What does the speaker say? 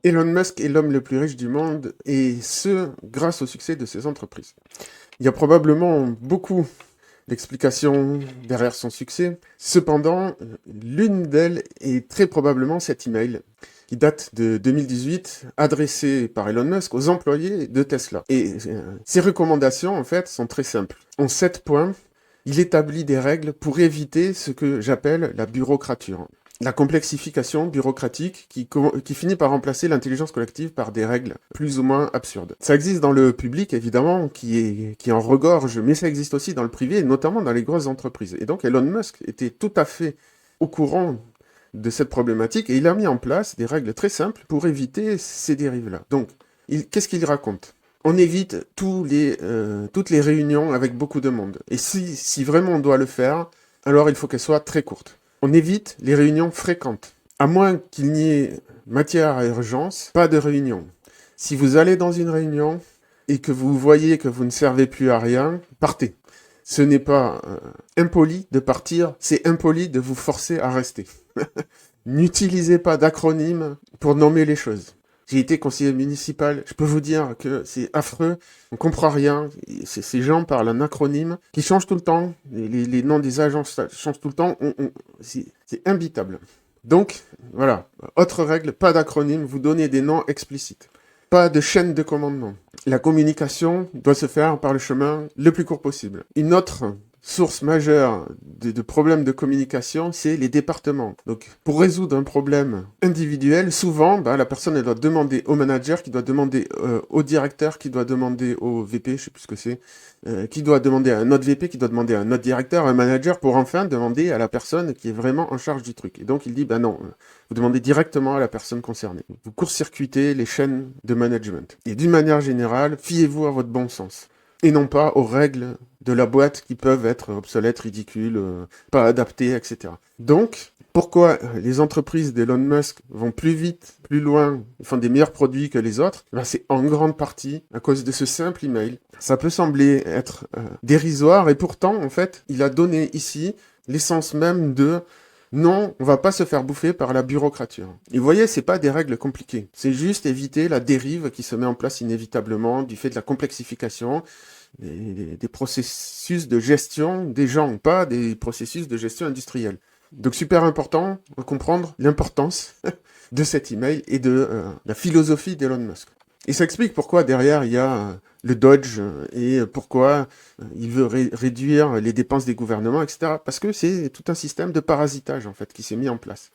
Elon Musk est l'homme le plus riche du monde, et ce, grâce au succès de ses entreprises. Il y a probablement beaucoup d'explications derrière son succès. Cependant, l'une d'elles est très probablement cet email qui date de 2018, adressé par Elon Musk aux employés de Tesla. Et ses recommandations, en fait, sont très simples. En 7 points, il établit des règles pour éviter ce que j'appelle la bureaucrature. La complexification bureaucratique qui finit par remplacer l'intelligence collective par des règles plus ou moins absurdes. Ça existe dans le public, évidemment, qui en regorge, mais ça existe aussi dans le privé, et notamment dans les grosses entreprises. Et donc Elon Musk était tout à fait au courant de cette problématique, et il a mis en place des règles très simples pour éviter ces dérives-là. Donc, qu'est-ce qu'il raconte? On évite toutes les réunions avec beaucoup de monde. Et si vraiment on doit le faire, alors il faut qu'elles soient très courtes. On évite les réunions fréquentes. À moins qu'il n'y ait matière à urgence, pas de réunion. Si vous allez dans une réunion et que vous voyez que vous ne servez plus à rien, partez. Ce n'est pas impoli de partir, c'est impoli de vous forcer à rester. N'utilisez pas d'acronymes pour nommer les choses. J'ai été conseiller municipal, je peux vous dire que c'est affreux, on comprend rien, ces gens parlent un acronyme qui change tout le temps, les noms des agences changent tout le temps, c'est imbitable. Donc, voilà, autre règle, pas d'acronyme, vous donnez des noms explicites. Pas de chaîne de commandement. La communication doit se faire par le chemin le plus court possible. Une autre source majeure de problèmes de communication, c'est les départements. Donc, pour résoudre un problème individuel, souvent, la personne elle doit demander au manager, qui doit demander au directeur, qui doit demander au VP, je sais plus ce que c'est, qui doit demander à un autre VP, qui doit demander à un autre directeur, un manager, pour enfin demander à la personne qui est vraiment en charge du truc. Et donc, il dit, non, vous demandez directement à la personne concernée. Vous court-circuitez les chaînes de management. Et d'une manière générale, fiez-vous à votre bon sens. Et non pas aux règles de la boîte qui peuvent être obsolètes, ridicules, pas adaptées, etc. Donc, pourquoi les entreprises d'Elon Musk vont plus vite, plus loin, ils font des meilleurs produits que les autres? C'est en grande partie à cause de ce simple email. Ça peut sembler être dérisoire, et pourtant, en fait, il a donné ici l'essence même de non, on va pas se faire bouffer par la bureaucrature. Et vous voyez, c'est pas des règles compliquées. C'est juste éviter la dérive qui se met en place inévitablement du fait de la complexification des processus de gestion des gens, pas des processus de gestion industrielle. Donc super important de comprendre l'importance de cet email et de la philosophie d'Elon Musk. Et ça explique pourquoi derrière il y a le Dodge et pourquoi il veut réduire les dépenses des gouvernements, etc. Parce que c'est tout un système de parasitage en fait qui s'est mis en place.